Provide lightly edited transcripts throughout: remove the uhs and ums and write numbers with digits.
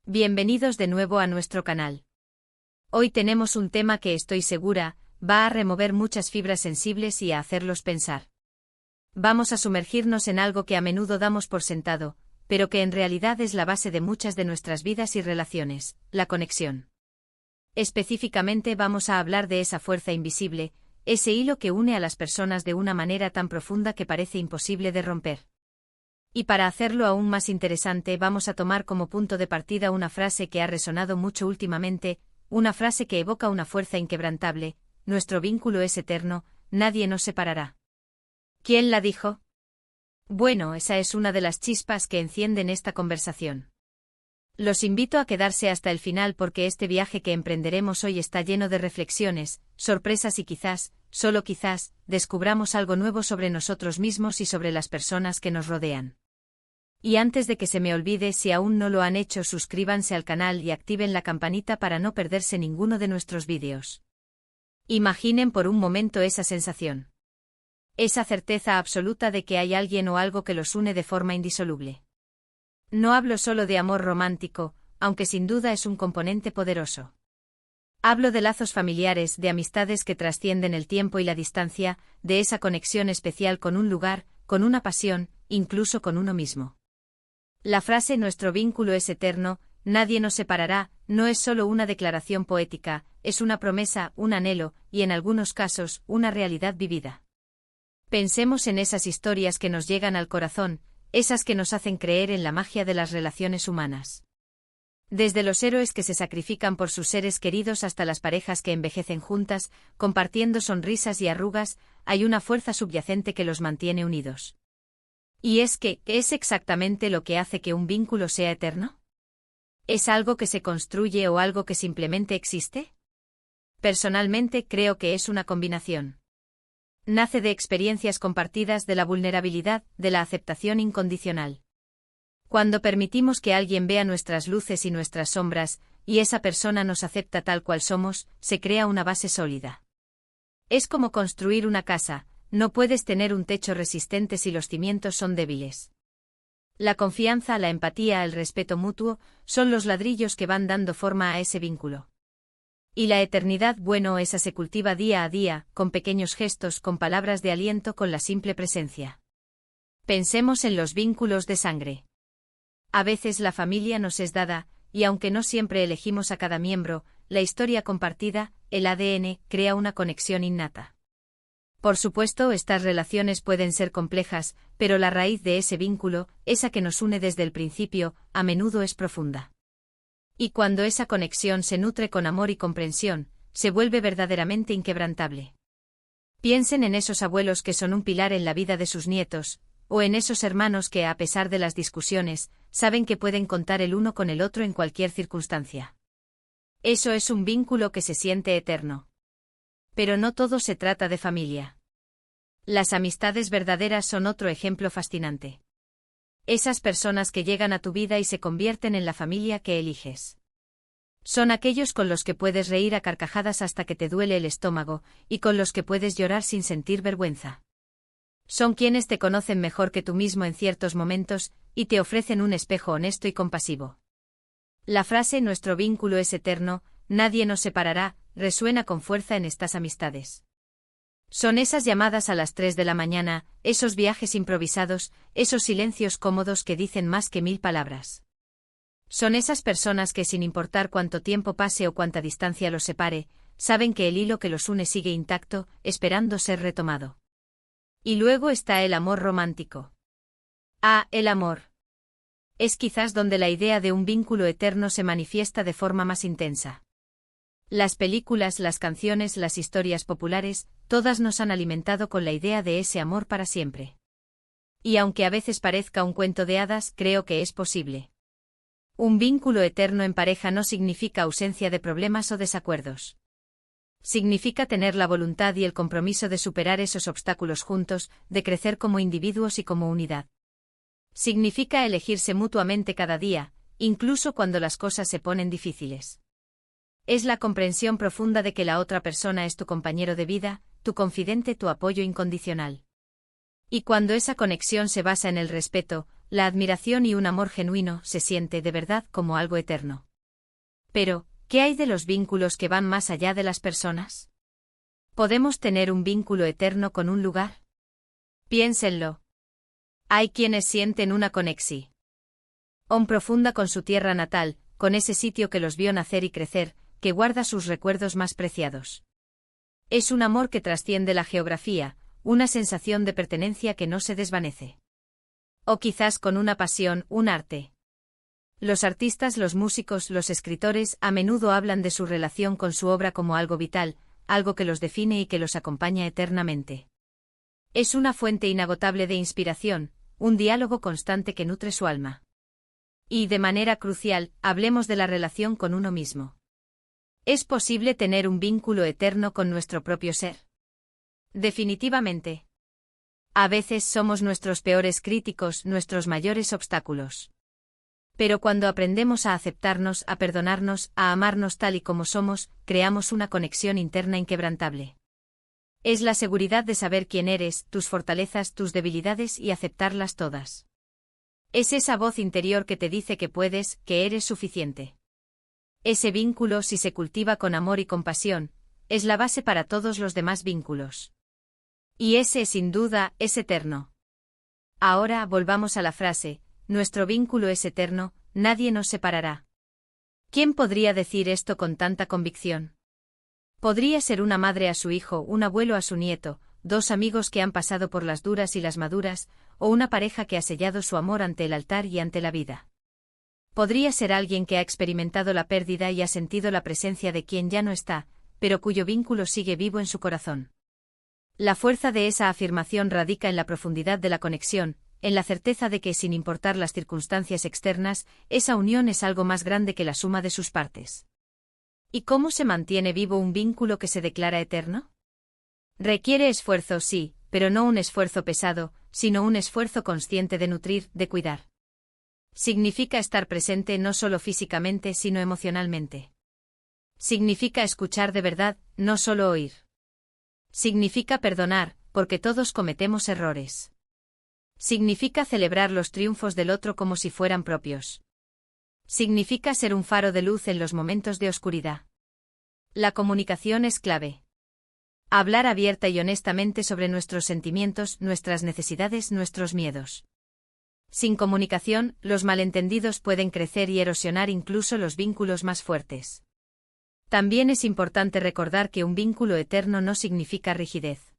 Bienvenidos de nuevo a nuestro canal. Hoy tenemos un tema que estoy segura, va a remover muchas fibras sensibles y a hacerlos pensar. Vamos a sumergirnos en algo que a menudo damos por sentado, pero que en realidad es la base de muchas de nuestras vidas y relaciones, la conexión. Específicamente vamos a hablar de esa fuerza invisible, ese hilo que une a las personas de una manera tan profunda que parece imposible de romper. Y para hacerlo aún más interesante vamos a tomar como punto de partida una frase que ha resonado mucho últimamente, una frase que evoca una fuerza inquebrantable: nuestro vínculo es eterno, nadie nos separará. ¿Quién la dijo? Bueno, esa es una de las chispas que encienden esta conversación. Los invito a quedarse hasta el final porque este viaje que emprenderemos hoy está lleno de reflexiones, sorpresas y quizás, solo quizás, descubramos algo nuevo sobre nosotros mismos y sobre las personas que nos rodean. Y antes de que se me olvide, si aún no lo han hecho, suscríbanse al canal y activen la campanita para no perderse ninguno de nuestros vídeos. Imaginen por un momento esa sensación. Esa certeza absoluta de que hay alguien o algo que los une de forma indisoluble. No hablo solo de amor romántico, aunque sin duda es un componente poderoso. Hablo de lazos familiares, de amistades que trascienden el tiempo y la distancia, de esa conexión especial con un lugar, con una pasión, incluso con uno mismo. La frase "nuestro vínculo es eterno, nadie nos separará", no es solo una declaración poética, es una promesa, un anhelo, y en algunos casos, una realidad vivida. Pensemos en esas historias que nos llegan al corazón, esas que nos hacen creer en la magia de las relaciones humanas. Desde los héroes que se sacrifican por sus seres queridos hasta las parejas que envejecen juntas, compartiendo sonrisas y arrugas, hay una fuerza subyacente que los mantiene unidos. ¿Y ¿qué es exactamente lo que hace que un vínculo sea eterno? ¿Es algo que se construye o algo que simplemente existe? Personalmente creo que es una combinación. Nace de experiencias compartidas, de la vulnerabilidad, de la aceptación incondicional. Cuando permitimos que alguien vea nuestras luces y nuestras sombras, y esa persona nos acepta tal cual somos, se crea una base sólida. Es como construir una casa. No puedes tener un techo resistente si los cimientos son débiles. La confianza, la empatía, el respeto mutuo, son los ladrillos que van dando forma a ese vínculo. Y la eternidad, bueno, esa se cultiva día a día, con pequeños gestos, con palabras de aliento, con la simple presencia. Pensemos en los vínculos de sangre. A veces la familia nos es dada, y aunque no siempre elegimos a cada miembro, la historia compartida, el ADN, crea una conexión innata. Por supuesto, estas relaciones pueden ser complejas, pero la raíz de ese vínculo, esa que nos une desde el principio, a menudo es profunda. Y cuando esa conexión se nutre con amor y comprensión, se vuelve verdaderamente inquebrantable. Piensen en esos abuelos que son un pilar en la vida de sus nietos, o en esos hermanos que, a pesar de las discusiones, saben que pueden contar el uno con el otro en cualquier circunstancia. Eso es un vínculo que se siente eterno. Pero no todo se trata de familia. Las amistades verdaderas son otro ejemplo fascinante. Esas personas que llegan a tu vida y se convierten en la familia que eliges. Son aquellos con los que puedes reír a carcajadas hasta que te duele el estómago, y con los que puedes llorar sin sentir vergüenza. Son quienes te conocen mejor que tú mismo en ciertos momentos, y te ofrecen un espejo honesto y compasivo. La frase "nuestro vínculo es eterno, nadie nos separará", resuena con fuerza en estas amistades. Son esas llamadas a las 3 de la mañana, esos viajes improvisados, esos silencios cómodos que dicen más que 1000 palabras. Son esas personas que, sin importar cuánto tiempo pase o cuánta distancia los separe, saben que el hilo que los une sigue intacto, esperando ser retomado. Y luego está el amor romántico. El amor. Es quizás donde la idea de un vínculo eterno se manifiesta de forma más intensa. Las películas, las canciones, las historias populares, todas nos han alimentado con la idea de ese amor para siempre. Y aunque a veces parezca un cuento de hadas, creo que es posible. Un vínculo eterno en pareja no significa ausencia de problemas o desacuerdos. Significa tener la voluntad y el compromiso de superar esos obstáculos juntos, de crecer como individuos y como unidad. Significa elegirse mutuamente cada día, incluso cuando las cosas se ponen difíciles. Es la comprensión profunda de que la otra persona es tu compañero de vida, tu confidente, tu apoyo incondicional. Y cuando esa conexión se basa en el respeto, La admiración y un amor genuino se siente de verdad como algo eterno. Pero, ¿qué hay de los vínculos que van más allá de las personas? ¿Podemos tener un vínculo eterno con un lugar? Piénsenlo. Hay quienes sienten una conexión profunda con su tierra natal, con ese sitio que los vio nacer y crecer, que guarda sus recuerdos más preciados. Es un amor que trasciende la geografía, una sensación de pertenencia que no se desvanece. O quizás con una pasión, un arte. Los artistas, los músicos, los escritores a menudo hablan de su relación con su obra como algo vital, algo que los define y que los acompaña eternamente. Es una fuente inagotable de inspiración, un diálogo constante que nutre su alma. Y, de manera crucial, hablemos de la relación con uno mismo. ¿Es posible tener un vínculo eterno con nuestro propio ser? Definitivamente. A veces somos nuestros peores críticos, nuestros mayores obstáculos. Pero cuando aprendemos a aceptarnos, a perdonarnos, a amarnos tal y como somos, creamos una conexión interna inquebrantable. Es la seguridad de saber quién eres, tus fortalezas, tus debilidades y aceptarlas todas. Es esa voz interior que te dice que puedes, que eres suficiente. Ese vínculo, si se cultiva con amor y compasión, es la base para todos los demás vínculos. Y ese, sin duda, es eterno. Ahora volvamos a la frase, nuestro vínculo es eterno, nadie nos separará. ¿Quién podría decir esto con tanta convicción? Podría ser una madre a su hijo, un abuelo a su nieto, dos amigos que han pasado por las duras y las maduras, o una pareja que ha sellado su amor ante el altar y ante la vida. Podría ser alguien que ha experimentado la pérdida y ha sentido la presencia de quien ya no está, pero cuyo vínculo sigue vivo en su corazón. La fuerza de esa afirmación radica en la profundidad de la conexión, en la certeza de que, sin importar las circunstancias externas, esa unión es algo más grande que la suma de sus partes. ¿Y cómo se mantiene vivo un vínculo que se declara eterno? Requiere esfuerzo, sí, pero no un esfuerzo pesado, sino un esfuerzo consciente de nutrir, de cuidar. Significa estar presente no solo físicamente, sino emocionalmente. Significa escuchar de verdad, no solo oír. Significa perdonar, porque todos cometemos errores. Significa celebrar los triunfos del otro como si fueran propios. Significa ser un faro de luz en los momentos de oscuridad. La comunicación es clave. Hablar abierta y honestamente sobre nuestros sentimientos, nuestras necesidades, nuestros miedos. Sin comunicación, los malentendidos pueden crecer y erosionar incluso los vínculos más fuertes. También es importante recordar que un vínculo eterno no significa rigidez.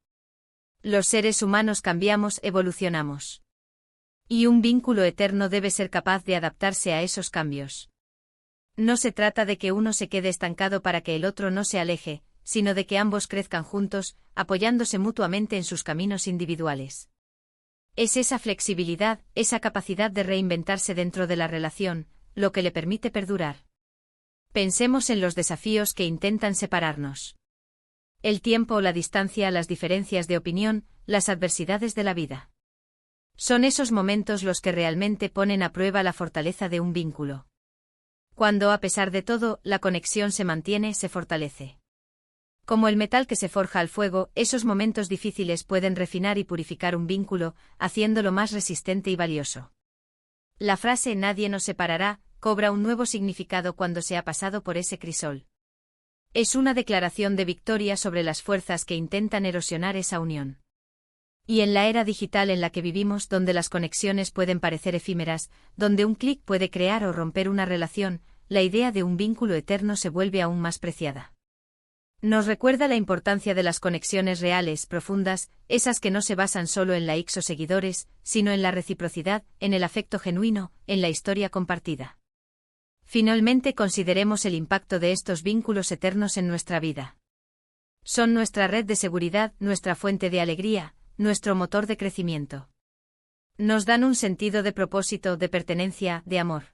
Los seres humanos cambiamos, evolucionamos. Y un vínculo eterno debe ser capaz de adaptarse a esos cambios. No se trata de que uno se quede estancado para que el otro no se aleje, sino de que ambos crezcan juntos, apoyándose mutuamente en sus caminos individuales. Es esa flexibilidad, esa capacidad de reinventarse dentro de la relación, lo que le permite perdurar. Pensemos en los desafíos que intentan separarnos. El tiempo o la distancia, las diferencias de opinión, las adversidades de la vida. Son esos momentos los que realmente ponen a prueba la fortaleza de un vínculo. Cuando, a pesar de todo, la conexión se mantiene, se fortalece. Como el metal que se forja al fuego, esos momentos difíciles pueden refinar y purificar un vínculo, haciéndolo más resistente y valioso. La frase "nadie nos separará" cobra un nuevo significado cuando se ha pasado por ese crisol. Es una declaración de victoria sobre las fuerzas que intentan erosionar esa unión. Y en la era digital en la que vivimos, donde las conexiones pueden parecer efímeras, donde un clic puede crear o romper una relación, la idea de un vínculo eterno se vuelve aún más preciada. Nos recuerda la importancia de las conexiones reales, profundas, esas que no se basan solo en likes o seguidores, sino en la reciprocidad, en el afecto genuino, en la historia compartida. Finalmente, consideremos el impacto de estos vínculos eternos en nuestra vida. Son nuestra red de seguridad, nuestra fuente de alegría, nuestro motor de crecimiento. Nos dan un sentido de propósito, de pertenencia, de amor.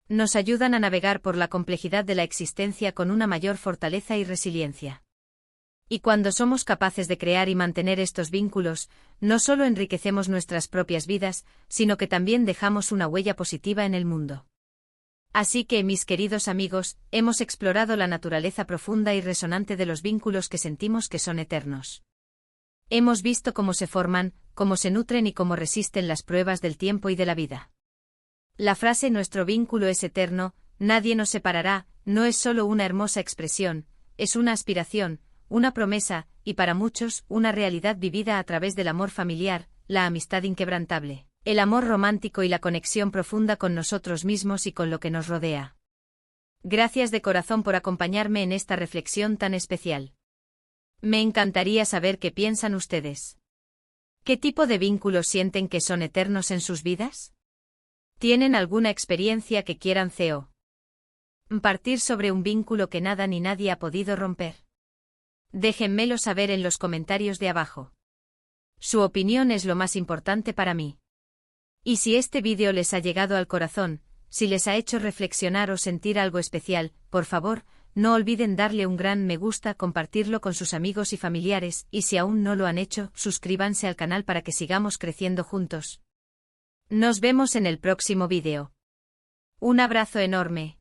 Nos ayudan a navegar por la complejidad de la existencia con una mayor fortaleza y resiliencia. Y cuando somos capaces de crear y mantener estos vínculos, no solo enriquecemos nuestras propias vidas, sino que también dejamos una huella positiva en el mundo. Así que, mis queridos amigos, hemos explorado la naturaleza profunda y resonante de los vínculos que sentimos que son eternos. Hemos visto cómo se forman, cómo se nutren y cómo resisten las pruebas del tiempo y de la vida. La frase "nuestro vínculo es eterno, nadie nos separará", no es solo una hermosa expresión, es una aspiración, una promesa, y para muchos, una realidad vivida a través del amor familiar, la amistad inquebrantable, el amor romántico y la conexión profunda con nosotros mismos y con lo que nos rodea. Gracias de corazón por acompañarme en esta reflexión tan especial. Me encantaría saber qué piensan ustedes. ¿Qué tipo de vínculos sienten que son eternos en sus vidas? ¿Tienen alguna experiencia que quieran compartir sobre un vínculo que nada ni nadie ha podido romper? Déjenmelo saber en los comentarios de abajo. Su opinión es lo más importante para mí. Y si este vídeo les ha llegado al corazón, si les ha hecho reflexionar o sentir algo especial, por favor, no olviden darle un gran me gusta, compartirlo con sus amigos y familiares, y si aún no lo han hecho, suscríbanse al canal para que sigamos creciendo juntos. Nos vemos en el próximo vídeo. Un abrazo enorme.